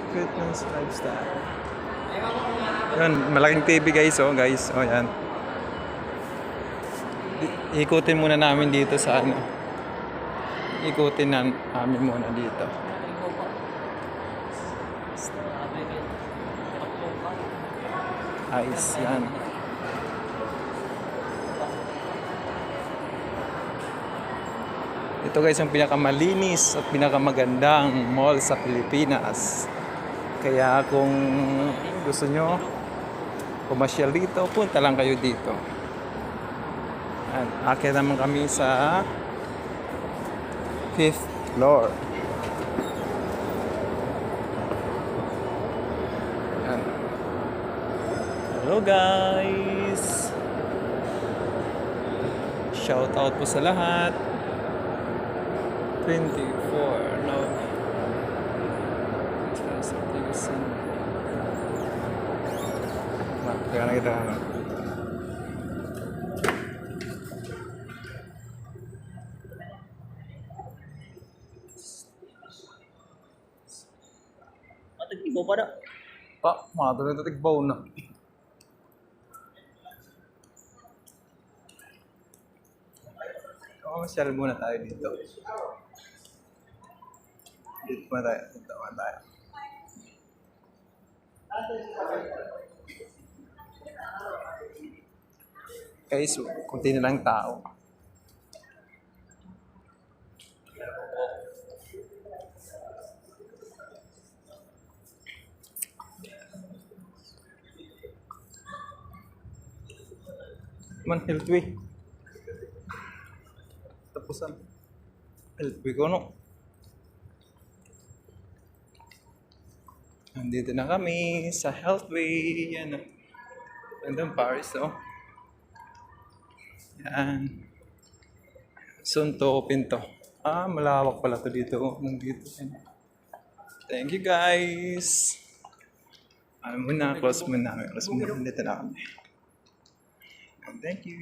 Fitness lifestyle. Yan, malaking TV guys, oh guys. Oh, yan. Ikutin muna namin dito sa ano. Ikutin namin muna dito. Ayos yan. Ito guys ang pinakamalinis at pinakamagandang mall sa Pilipinas. Kaya kung gusto nyo pumasyal dito, punta lang kayo dito. Akyat naman kami sa 5th floor. Yan. Hello guys! Shout out po sa lahat. 24 no. Kaya na kita ano. Matag-ibaw pa na. Mga na tigbaw na. Masyal muna tayo dito. Dito muna tayo. Dito muna tayo. Guys, kunti na lang tao. Man, Healthway. Tapusan. Healthway ko, no? Nandito na kami sa Healthway. Yan. Nandun Paris, no? Yan. Soon to open to. Malawak pala to dito. Nandito. Thank you, guys. Close muna. Dito na kami. Thank you.